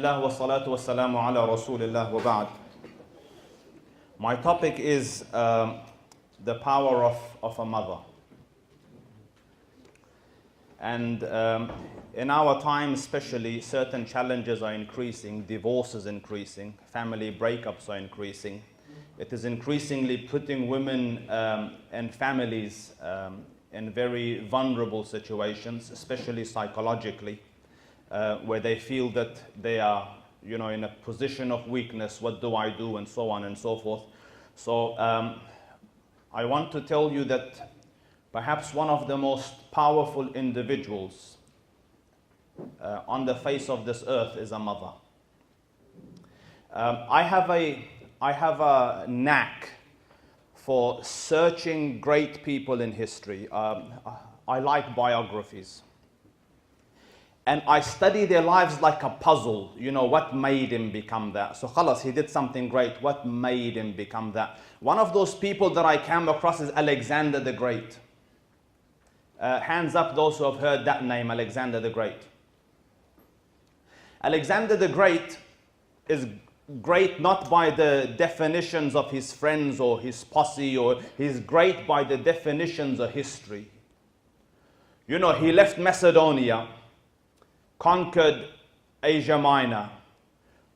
Bismillah wa salatu wa salamu ala Rasulillah wa ba'd. My topic is the power of a mother. And in our time especially, certain challenges are increasing, divorce is increasing, family breakups are increasing. It is increasingly putting women and families in very vulnerable situations, especially psychologically, where they feel that they are, in a position of weakness. What do I do? And so on and so forth. So I want to tell you that perhaps one of the most powerful individuals on the face of this earth is a mother. I have a knack for searching great people in history. I like biographies. And I study their lives like a puzzle. What made him become that? So khalas, he did something great. What made him become that? One of those people that I came across is Alexander the Great. Hands up those who have heard that name, Alexander the Great. Alexander the Great is great not by the definitions of his friends or his posse, or he's great by the definitions of history. He left Macedonia, conquered Asia Minor,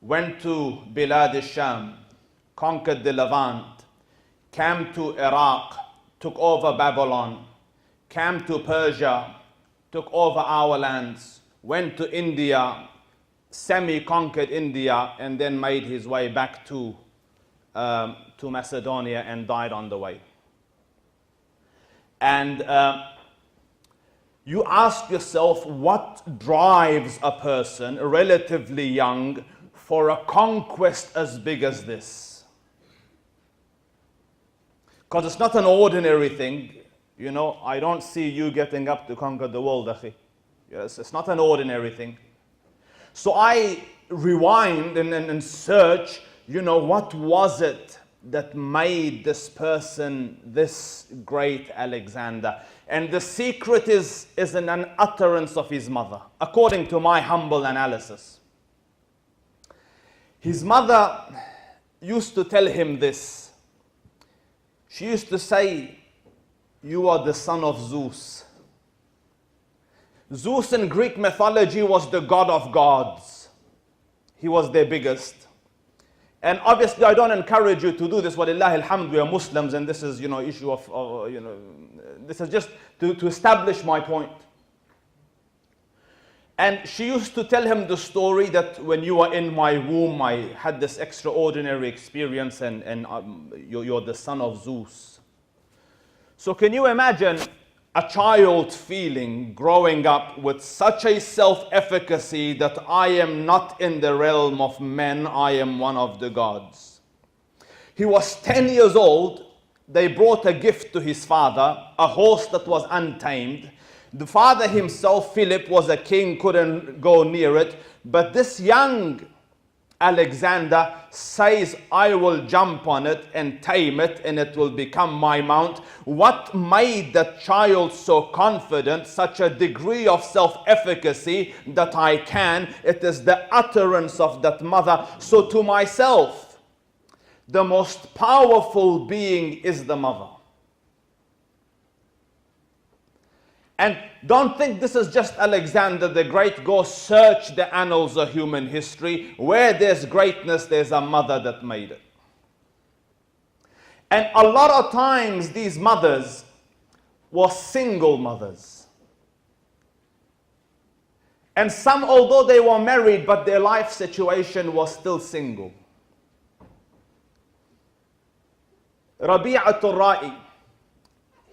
went to Bilad al-Sham, conquered the Levant, came to Iraq, took over Babylon, came to Persia, took over our lands, went to India, semi-conquered India, and then made his way back to Macedonia and died on the way. And you ask yourself, what drives a person relatively young for a conquest as big as this? Because it's not an ordinary thing. I don't see you getting up to conquer the world, akhi. Yes, it's not an ordinary thing. So I rewind and search, what was it that made this person this great Alexander? And the secret is in an utterance of his mother, according to my humble analysis. His mother used to tell him this. She used to say, "You are the son of Zeus." Zeus in Greek mythology was the god of gods. He was their biggest. And obviously, I don't encourage you to do this. Walillahi alhamd, we are Muslims, and this is, issue of, this is just to establish my point. And she used to tell him the story that when you were in my womb, I had this extraordinary experience, and you're the son of Zeus. So can you imagine a child feeling, growing up with such a self-efficacy that I am not in the realm of men, I am one of the gods? He was 10 years old. They brought a gift to his father, a horse that was untamed. The father himself, Philip, was a king, couldn't go near it. But this young Alexander says, I will jump on it and tame it, and it will become my mount. What made that child so confident, such a degree of self-efficacy that I can? It is the utterance of that mother. So to myself, the most powerful being is the mother. And don't think this is just Alexander the Great. Go search the annals of human history. Where there's greatness, there's a mother that made it. And a lot of times these mothers were single mothers. And some, although they were married, but their life situation was still single. Rabi'atul Ra'i,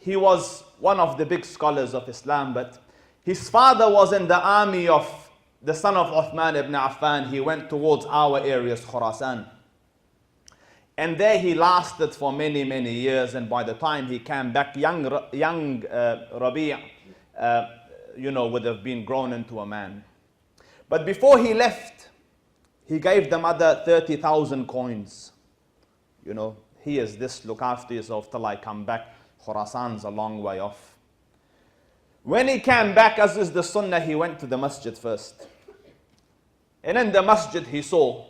he was one of the big scholars of Islam, but his father was in the army of the son of Uthman ibn Affan. He went towards our areas, Khurasan. And there he lasted for many, many years. And by the time he came back, young Rabi' would have been grown into a man. But before he left, he gave the mother 30,000 coins. He is this, look after yourself till I come back. Khurasan's a long way off. When he came back, as is the sunnah, he went to the masjid first. And in the masjid he saw,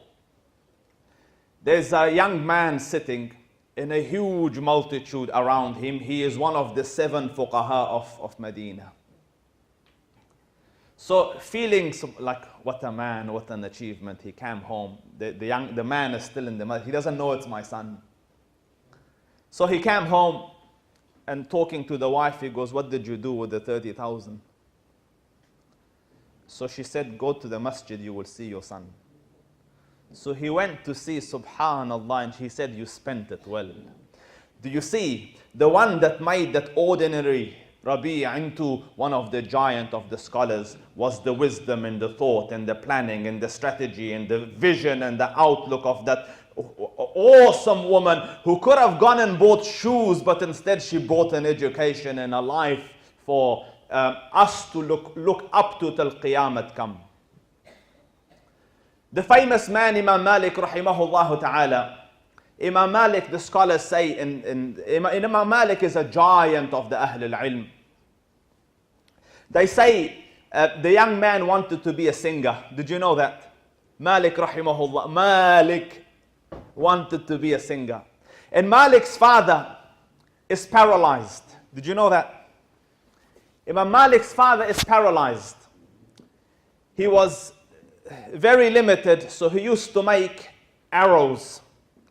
there's a young man sitting in a huge multitude around him. He is one of the 7 fuqaha of Medina. So feeling like, what a man, what an achievement, he came home. The man is still in the masjid. He doesn't know it's my son. So he came home and talking to the wife, he goes, what did you do with the 30,000? So she said, go to the masjid, you will see your son. So he went to see, subhanallah, and he said, you spent it well. Do you see? The one that made that ordinary Rabi' into one of the giant of the scholars was the wisdom and the thought and the planning and the strategy and the vision and the outlook of that awesome woman who could have gone and bought shoes, but instead she bought an education and a life for us to look up to till Qiyamah come. The famous man Imam Malik rahimahullah ta'ala. Imam Malik, the scholars say, Imam Malik is a giant of the Ahl al-Ilm. They say the young man wanted to be a singer. Did you know that? Malik rahimahullah. Malik wanted to be a singer. And Malik's father is paralyzed. Did you know that? Imam Malik's father is paralyzed. He was very limited, so he used to make arrows.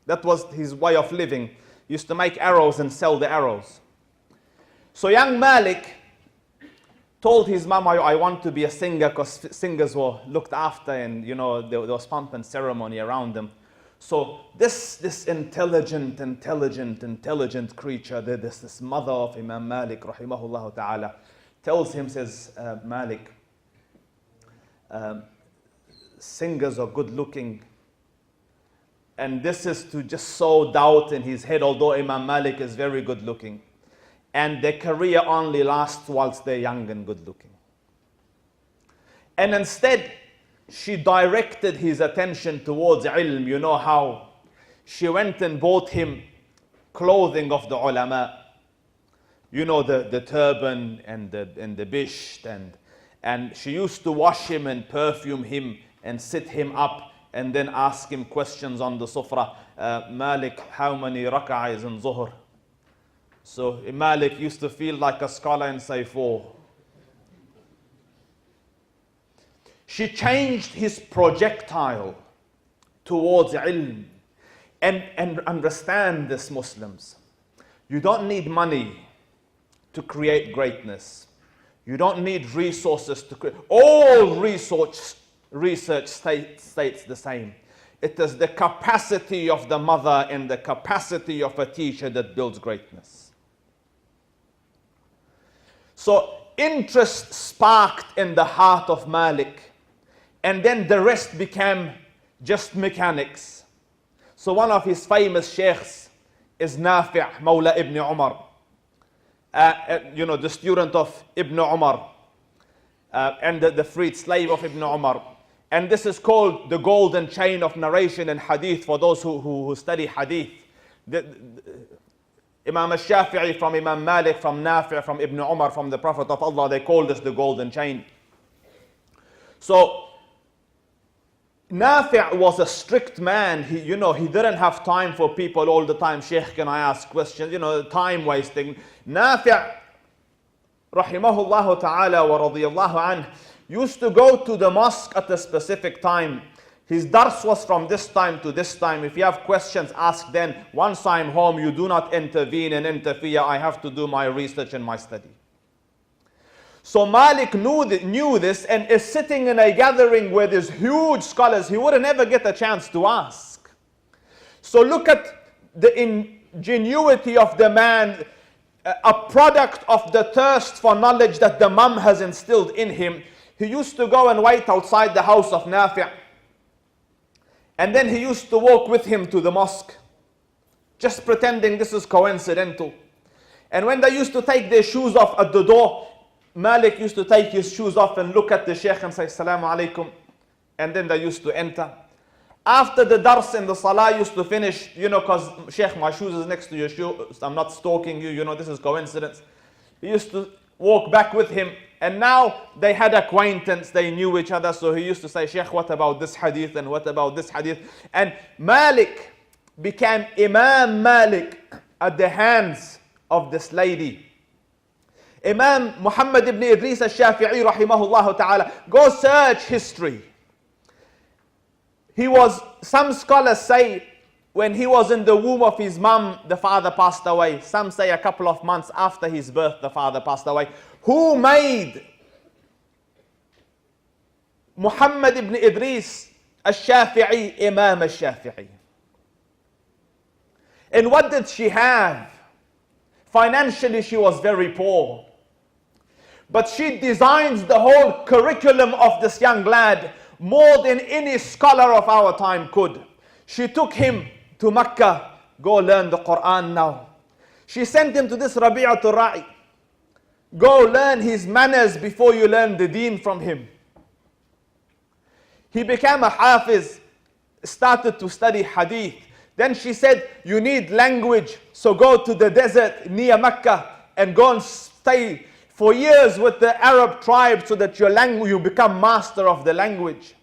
That was his way of living. He used to make arrows and sell the arrows. So young Malik told his mom, I want to be a singer, because singers were looked after, and you know there was pomp and ceremony around them. So this intelligent creature, this mother of Imam Malik rahimahullah ta'ala, tells him, says, Malik, singers are good looking. And this is to just sow doubt in his head, although Imam Malik is very good looking. And their career only lasts whilst they're young and good looking. And instead, she directed his attention towards ilm. You know how? She went and bought him clothing of the ulama. You know, the turban and the bisht. And she used to wash him and perfume him and sit him up and then ask him questions on the sufra. Malik, how many rak'ah is in Zuhr? So Malik used to feel like a scholar and say 4. She changed his projectile towards ilm. And understand this, Muslims. You don't need money to create greatness. You don't need resources to create. All research states the same. It is the capacity of the mother and the capacity of a teacher that builds greatness. So interest sparked in the heart of Malik, and then the rest became just mechanics. So one of his famous sheikhs is Nafi' Mawla Ibn Umar. You know, the student of Ibn Umar and the freed slave of Ibn Umar. And this is called the golden chain of narration in hadith for those who study hadith. Imam al-Shafi'i from Imam Malik, from Nafi', from Ibn Umar, from the Prophet of Allah, they call this the golden chain. So Nafi' was a strict man. He didn't have time for people all the time. Sheikh, can I ask questions? You know, time wasting. Nafi', rahimahullah ta'ala wa radiyallahu anh, used to go to the mosque at a specific time. His dars was from this time to this time. If you have questions, ask then. Once I'm home, you do not intervene and interfere. I have to do my research and my study. So Malik knew this and is sitting in a gathering where there's huge scholars. He wouldn't ever get a chance to ask. So look at the ingenuity of the man, a product of the thirst for knowledge that the mum has instilled in him. He used to go and wait outside the house of Nafi'. And then he used to walk with him to the mosque, just pretending this is coincidental. And when they used to take their shoes off at the door, Malik used to take his shoes off and look at the sheikh and say, Assalamu alaikum. And then they used to enter. After the dars and the salah used to finish, because sheikh, my shoes is next to your shoe, I'm not stalking you, this is coincidence. He used to walk back with him And now they had acquaintance, they knew each other. So he used to say, Sheikh, what about this hadith and what about this hadith? And Malik became Imam Malik at the hands of this lady. Imam Muhammad ibn Idris al-Shafi'i rahimahullah ta'ala. Go search history. He was, some scholars say, when he was in the womb of his mom, the father passed away. Some say a couple of months after his birth, the father passed away. Who made Muhammad ibn Idris al-Shafi'i Imam al-Shafi'i? And what did she have? Financially, she was very poor. But she designs the whole curriculum of this young lad more than any scholar of our time could. She took him to Mecca. Go learn the Quran now. She sent him to this Rabi'atul Ra'i. Go learn his manners before you learn the deen from him. He became a hafiz, started to study hadith. Then she said, you need language, so go to the desert near Mecca and go and stay for years with the Arab tribe so that you become master of the language.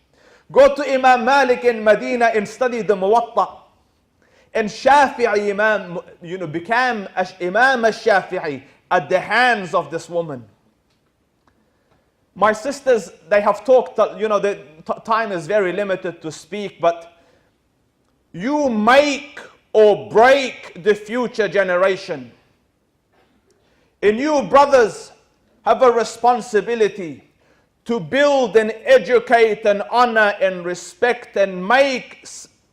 Go to Imam Malik in Medina and study the Muwatta. And Shafi'i Imam, became Imam al-Shafi'i at the hands of this woman. My sisters, they have talked, the time is very limited to speak, but you make or break the future generation. And you brothers have a responsibility to build and educate and honor and respect and make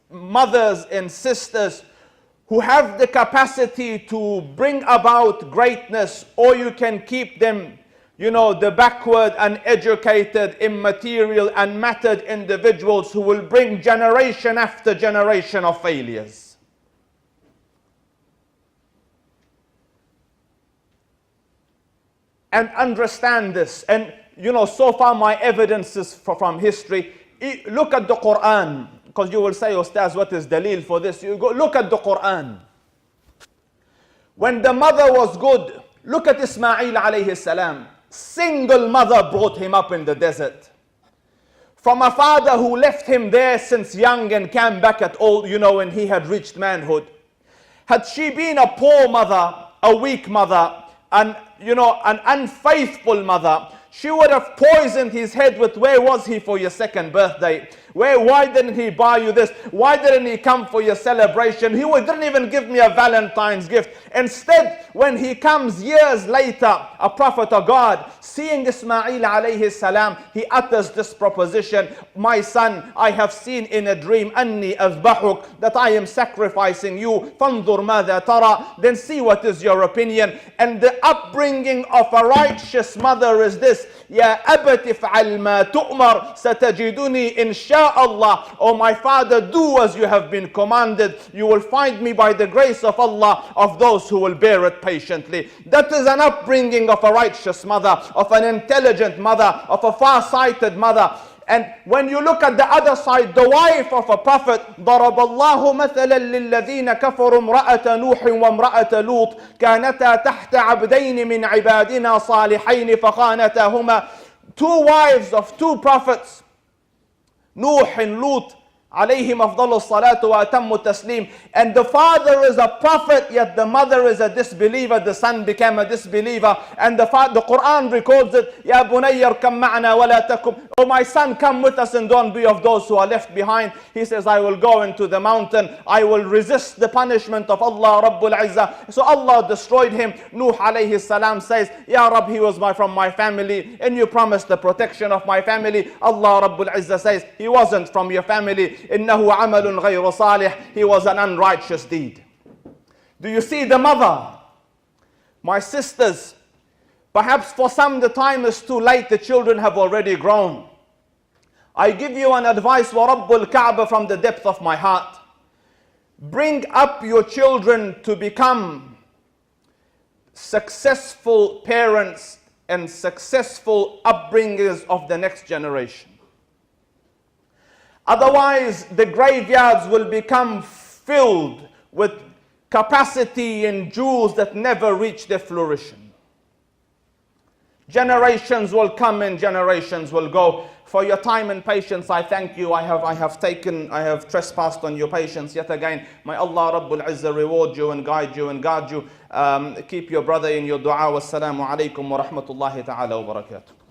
mothers and sisters who have the capacity to bring about greatness, or you can keep them, the backward, uneducated, immaterial, unmattered individuals who will bring generation after generation of failures. And understand this. And so far my evidences from history. Look at the Quran. Because you will say, Ustadh, what is dalil for this? You go look at the Quran. When the mother was good, look at Ismail alayhi salam. Single mother brought him up in the desert. From a father who left him there since young and came back at old, when he had reached manhood. Had she been a poor mother, a weak mother, and an unfaithful mother, she would have poisoned his head with, where was he for your second birthday? Why didn't he buy you this? Why didn't he come for your celebration? He didn't even give me a Valentine's gift. Instead, when he comes years later, a prophet of God, seeing Ismail alayhi salam, he utters this proposition, my son, I have seen in a dream, أني أذبحك, that I am sacrificing you. فانظر ماذا ترى, then see what is your opinion. And the upbringing of a righteous mother is this, يا أبت افعل ما تؤمر ستجدني إن شاء Allah. Oh my father, do as you have been commanded. You will find me by the grace of Allah of those who will bear it patiently. That is an upbringing of a righteous mother, of an intelligent mother, of a far-sighted mother. And when you look at the other side, the wife of a prophet, ضرب الله مثلا للذين كفروا امرأة نوح وامرأة لوط كانتا تحت عبدين من عبادنا صالحين فخانتاهما. Two wives of two prophets, Nuh and Lut, alayhim afdalu salatu wa atammu taslim. And the father is a prophet, yet the mother is a disbeliever. The son became a disbeliever. And the Quran records it, Ya bunayyar kam ma'na wa la takum. Oh my son, come with us and don't be of those who are left behind. He says, I will go into the mountain. I will resist the punishment of Allah Rabbul Izzah. So Allah destroyed him. Nuh alayhi salam says, Ya Rabb, he was from my family, and you promised the protection of my family. Allah Rabbul Izzah says, he wasn't from your family. إنه عمل غير صالح. He was an unrighteous deed. Do you see the mother? My sisters, perhaps for some the time is too late, the children have already grown. I give you an advice, وَرَبُّ الْكَعْبَ, from the depth of my heart. Bring up your children to become successful parents and successful upbringers of the next generation. Otherwise, the graveyards will become filled with capacity and jewels that never reach their flourishing. Generations will come and generations will go. For your time and patience, I thank you. I have trespassed on your patience yet again. May Allah Rabbul Izzah reward you and guide you and guard you. Keep your brother in your dua. Wassalamu alaikum wa rahmatullahi ta'ala wa barakatuh.